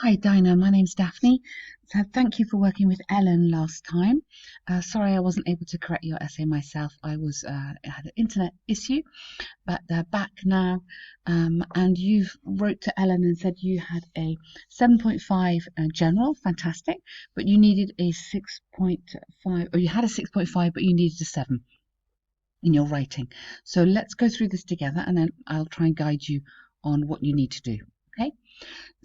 Hi Dina, my name's Daphne. So thank you for working with Ellen last time. Sorry I wasn't able to correct your essay myself. I had an internet issue, but they're back now. And you've wrote to Ellen and said you had a 7.5 general, fantastic, but you needed a 6.5, or you had a 6.5, but you needed a 7 in your writing. So let's go through this together, and then I'll try and guide you on what you need to do. Okay.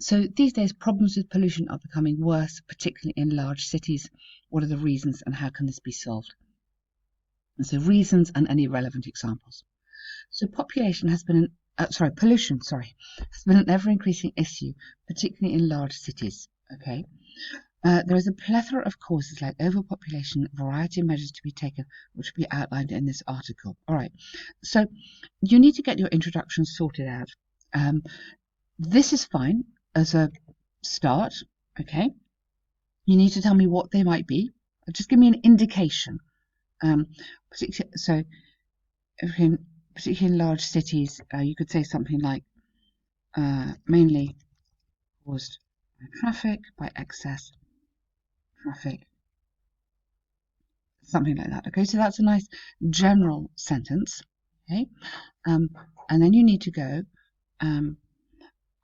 So these days, problems with pollution are becoming worse, particularly in large cities. What are the reasons and how can this be solved? And so reasons and any relevant examples. So pollution, has been an ever-increasing issue, particularly in large cities. Okay. There is a plethora of causes like overpopulation, a variety of measures to be taken, which will be outlined in this article. All right. So you need to get your introduction sorted out. This is fine as a start, okay? You need to tell me what they might be. Just give me an indication. Particularly in large cities, you could say something like mainly caused by traffic, by excess traffic, something like that. Okay, so that's a nice general sentence. Okay, and then you need to go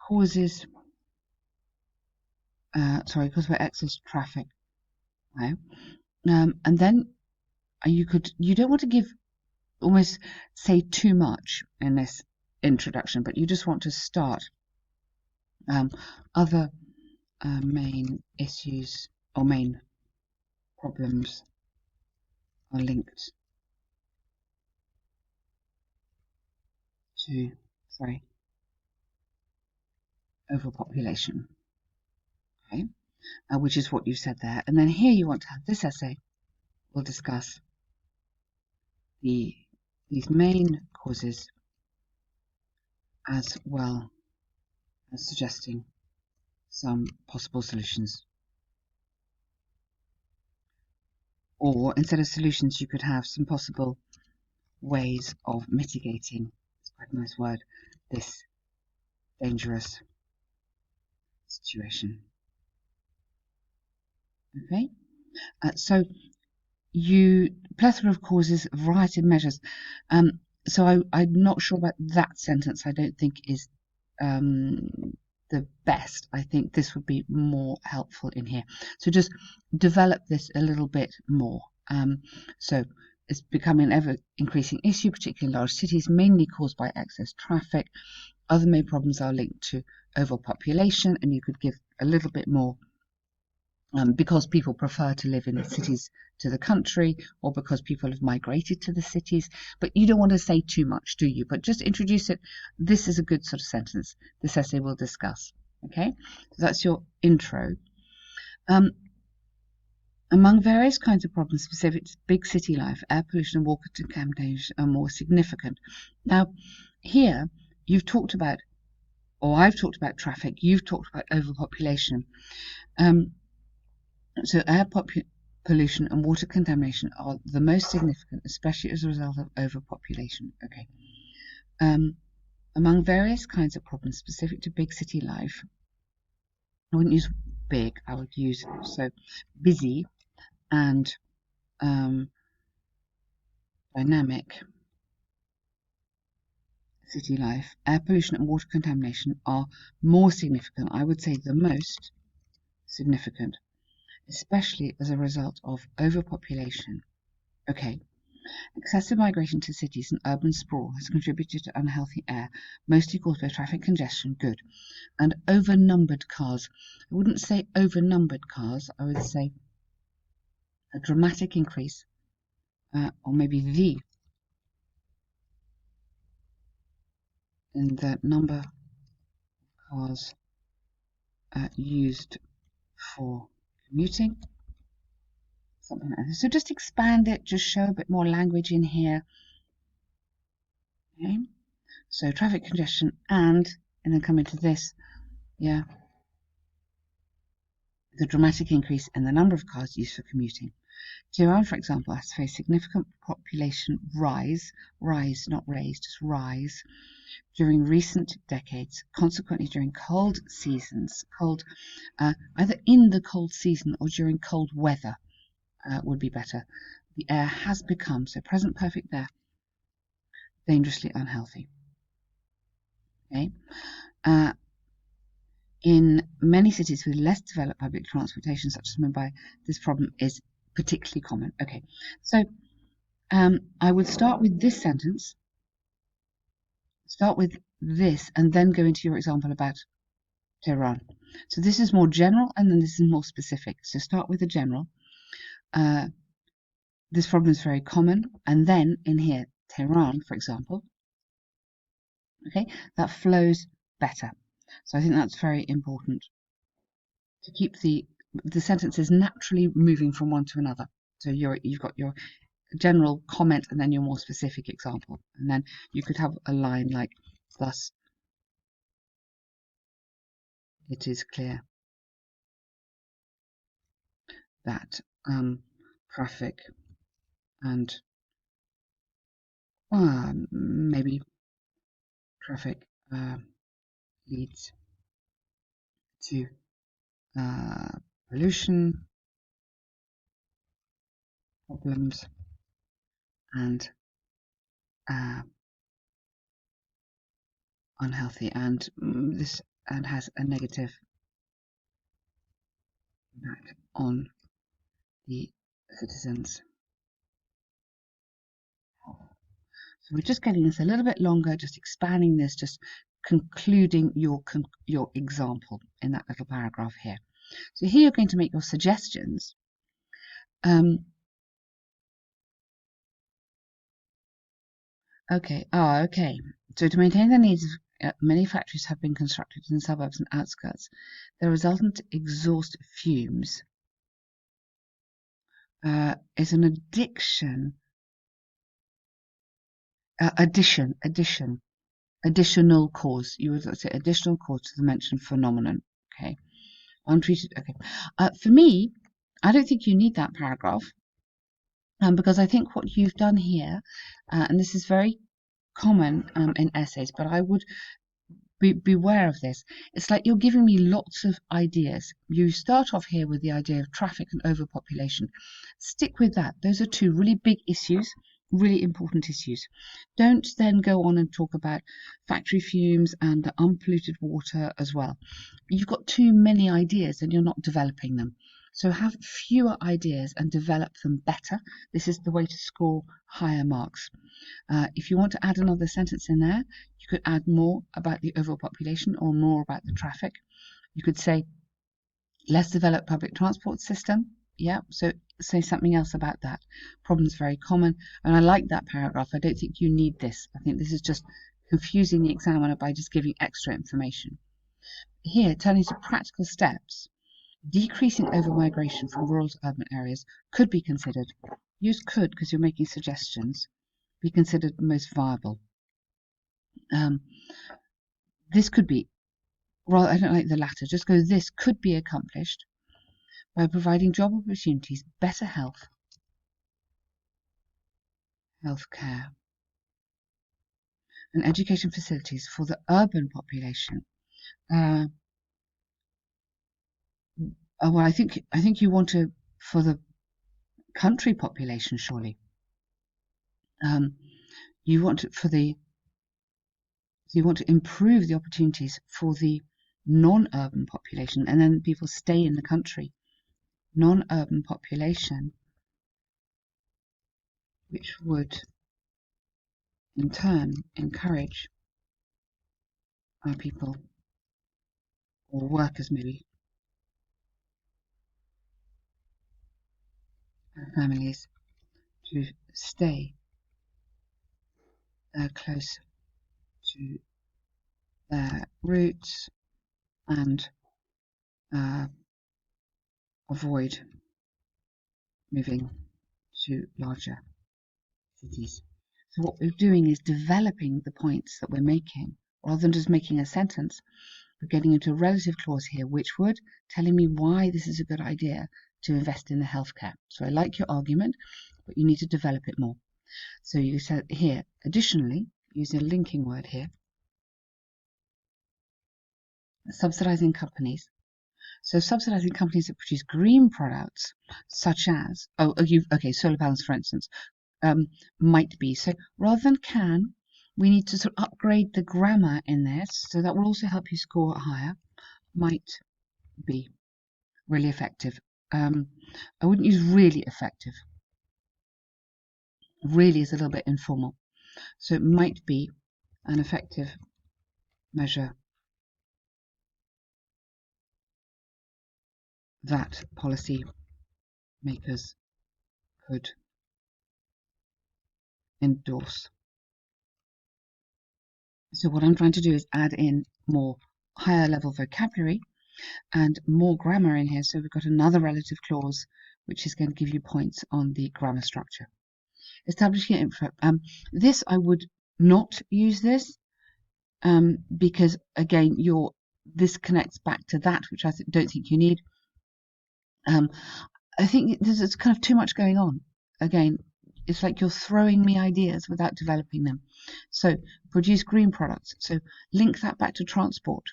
causes. Caused by excess traffic. Okay, and then you don't want to give almost say too much in this introduction, but you just want to start. Other main issues or main problems are linked to, overpopulation. Okay, which is what you said there. And then here you want to have this essay will discuss these main causes as well as suggesting some possible solutions. Or instead of solutions, you could have some possible ways of mitigating, it's quite a nice word, this dangerous situation. Okay, so plethora of causes, a variety of measures. So I'm not sure about that sentence. I don't think is the best. I think this would be more helpful in here. So just develop this a little bit more. So it's becoming an ever-increasing issue, particularly in large cities, mainly caused by excess traffic. Other main problems are linked to overpopulation, and you could give a little bit more because people prefer to live in the cities to the country, or because people have migrated to the cities. But you don't want to say too much, do you? But just introduce it. This is a good sort of sentence. This essay will discuss. Okay, so that's your intro. Among various kinds of problems specific to big city life, air pollution and water contamination are more significant. Now, here you've talked about, or I've talked about traffic. You've talked about overpopulation. So air pollution and water contamination are the most significant, especially as a result of overpopulation. Okay. Among various kinds of problems specific to big city life, I wouldn't use big, I would use busy and dynamic city life, air pollution and water contamination are more significant. I would say the most significant, especially as a result of overpopulation. Okay. Excessive migration to cities and urban sprawl has contributed to unhealthy air, mostly caused by traffic congestion, good, and overnumbered cars. I wouldn't say overnumbered cars, I would say a dramatic increase, or maybe in the number of cars used for commuting. Something like this. So just expand it, just show a bit more language in here. Okay. So traffic congestion and then come into this, the dramatic increase in the number of cars used for commuting. Tehran, for example, has faced significant population rise, not raise, just rise, during recent decades, consequently during cold seasons, either in the cold season or during cold weather would be better. The air has become, so present perfect there, dangerously unhealthy. Okay. In many cities with less developed public transportation, such as Mumbai, this problem is particularly common. Okay, so I would start with this sentence, start with this, and then go into your example about Tehran. So this is more general, and then this is more specific. So start with the general. This problem is very common, and then in here, Tehran, for example, okay, that flows better. So I think that's very important to keep the sentences naturally moving from one to another. So you've got your general comment and then your more specific example, and then you could have a line like, thus it is clear that traffic and maybe traffic leads to pollution problems and unhealthy, and this and has a negative impact on the citizens' health. So we're just getting this a little bit longer, just expanding this, just concluding your example in that little paragraph here. So here you're going to make your suggestions. Okay. So to maintain the needs of many factories have been constructed in suburbs and outskirts. The resultant exhaust fumes is an additional cause. You would say additional cause to the mentioned phenomenon. Okay. Untreated. Okay. For me, I don't think you need that paragraph, because I think what you've done here, and this is very common in essays, but I would beware of this. It's like you're giving me lots of ideas. You start off here with the idea of traffic and overpopulation. Stick with that. Those are two really big issues, really important issues. Don't then go on and talk about factory fumes and the unpolluted water as well. You've got too many ideas and you're not developing them. So have fewer ideas and develop them better. This is the way to score higher marks. If you want to add another sentence in there, you could add more about the overall population or more about the traffic. You could say less developed public transport system. Yeah, so say something else about that. Problem's very common, and I like that paragraph. I don't think you need this. I think this is just confusing the examiner by just giving extra information. Here, turning to practical steps, decreasing overmigration from rural to urban areas could be considered. Use could because you're making suggestions. Be considered most viable. This could be, well, I don't like the latter, just go this could be accomplished by providing job opportunities, better health care, and education facilities for the urban population. Well, I think you want to for the country population, surely. You want to, you want to improve the opportunities for the non-urban population, and then people stay in the country. Non-urban population, which would in turn encourage our people or workers, maybe families, to stay close to their roots and avoid moving to larger cities. So what we're doing is developing the points that we're making rather than just making a sentence. We're getting into a relative clause here, which would telling me why this is a good idea, to invest in the healthcare. So I like your argument, but you need to develop it more. So you said here, additionally, using a linking word here, subsidizing companies. So subsidizing companies that produce green products, such as, solar panels, for instance, might be. So rather than can, we need to sort of upgrade the grammar in this, so that will also help you score higher. Might be really effective. I wouldn't use really effective. Really is a little bit informal. So it might be an effective measure that policy makers could endorse. So what I'm trying to do is add in more higher level vocabulary and more grammar in here. So we've got another relative clause, which is going to give you points on the grammar structure. Establishing info. This I would not use this because again, this connects back to that, which I don't think you need. I think there's kind of too much going on. Again, it's like you're throwing me ideas without developing them. So produce green products. So link that back to transport.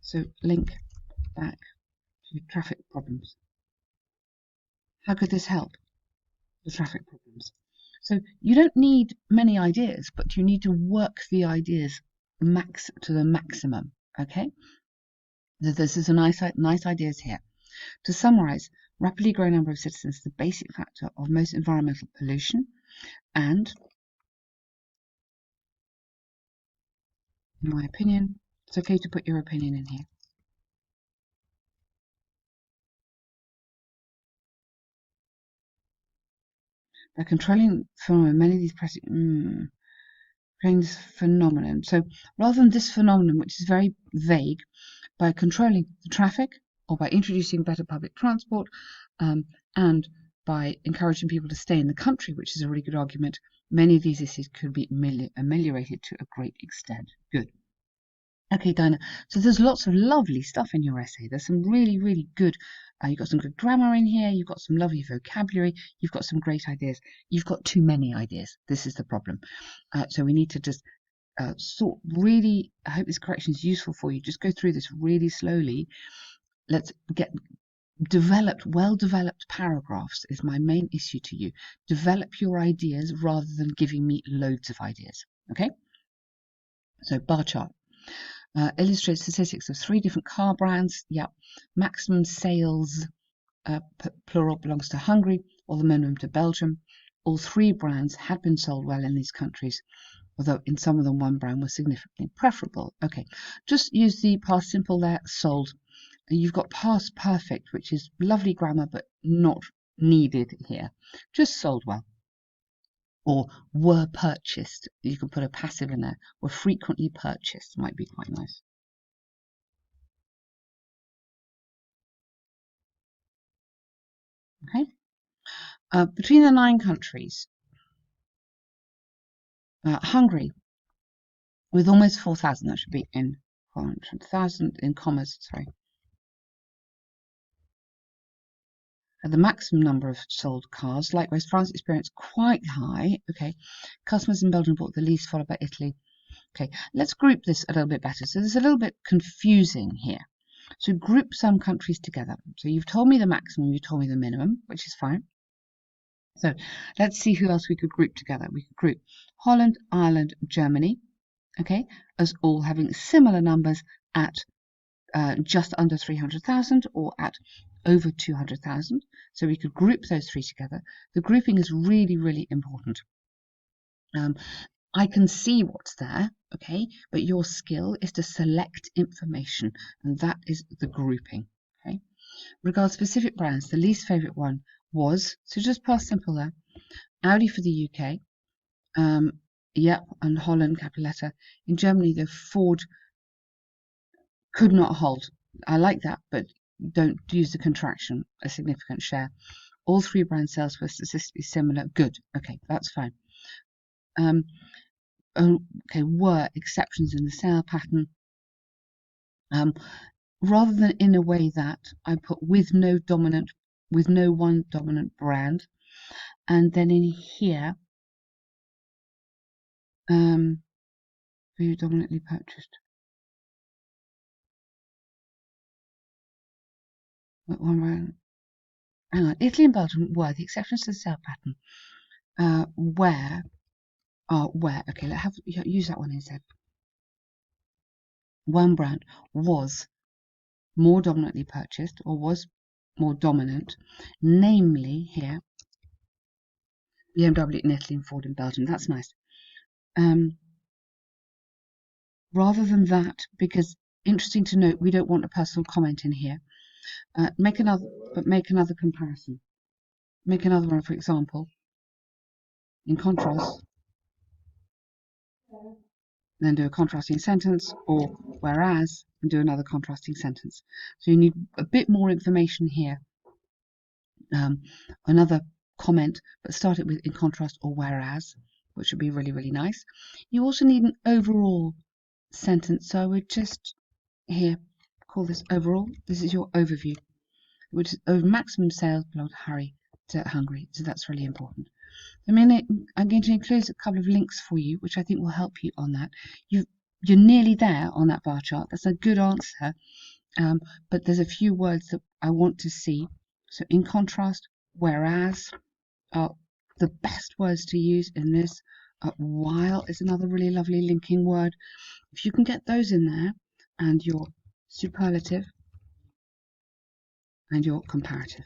So link back to traffic problems. How could this help the traffic problems? So you don't need many ideas, but you need to work the ideas to the maximum. Okay? This is a nice ideas here. To summarize, rapidly growing number of citizens is the basic factor of most environmental pollution, and in my opinion, it's okay to put your opinion in here. By controlling many of these this phenomenon. So rather than this phenomenon, which is very vague, by controlling the traffic or by introducing better public transport and by encouraging people to stay in the country, which is a really good argument, many of these issues could be ameliorated to a great extent. Good. Okay, Dina, so there's lots of lovely stuff in your essay. There's some really, really good, you've got some good grammar in here, you've got some lovely vocabulary, you've got some great ideas. You've got too many ideas. This is the problem. So we need to just really, I hope this correction is useful for you. Just go through this really slowly. Let's get well-developed paragraphs is my main issue to you. Develop your ideas rather than giving me loads of ideas. Okay? So bar chart. Illustrates statistics of 3 different car brands. Yep. Maximum sales, plural, belongs to Hungary, or the minimum to Belgium. All 3 brands had been sold well in these countries, although in some of them one brand was significantly preferable. Okay, just use the past simple there, sold. You've got past perfect, which is lovely grammar, but not needed here. Just sold well. Or were purchased. You can put a passive in there. Were frequently purchased. Might be quite nice. Okay. Between the 9 countries, Hungary, with almost 4,000, that should be in 400,000 in commas, sorry. The maximum number of sold cars. Likewise, France experienced quite high. Okay, customers in Belgium bought the least, followed by Italy. Okay, let's group this a little bit better. So there's a little bit confusing here. So group some countries together. So you've told me the maximum, you told me the minimum, which is fine. So let's see who else we could group together. We could group Holland, Ireland, Germany, okay, as all having similar numbers at just under 300,000 or at over 200,000. So we could group those 3 together. The grouping is really, really important. I can see what's there, okay, but your skill is to select information, and that is the grouping, okay. Regarding specific brands, the least favourite one was, so just past simple there, Audi for the UK, yep, and Holland, capital letter. In Germany, the Ford could not hold. I like that, but don't use the contraction, a significant share. All 3 brand sales were statistically similar. Good. Okay, that's fine. Okay, were exceptions in the sale pattern. Rather than in a way that I put with no dominant with no one dominant brand. And then in here, who dominantly purchased. One brand. Hang on, Italy and Belgium were the exceptions to the sale pattern. Where? Okay, let's use that one instead. One brand was more dominantly purchased, or was more dominant, namely here, BMW in Italy and Ford in Belgium. That's nice. Rather than that, because interesting to note, we don't want a personal comment in here. Make another comparison. Make another one, for example. In contrast, then do a contrasting sentence, or whereas, and do another contrasting sentence. So you need a bit more information here. Another comment, but start it with in contrast or whereas, which would be really, really nice. You also need an overall sentence, so I would just here call this overall. This is your overview, which is over maximum sales belong to Hungary, so that's really important. I'm going to include a couple of links for you, which I think will help you on that. You're nearly there on that bar chart. That's a good answer, but there's a few words that I want to see. So in contrast, whereas are the best words to use in this. While is another really lovely linking word. If you can get those in there, and your superlative and your comparative,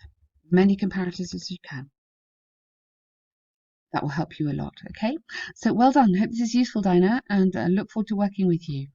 many comparatives as you can, that will help you a lot. Okay, so well done. Hope this is useful, Dina, and look forward to working with you.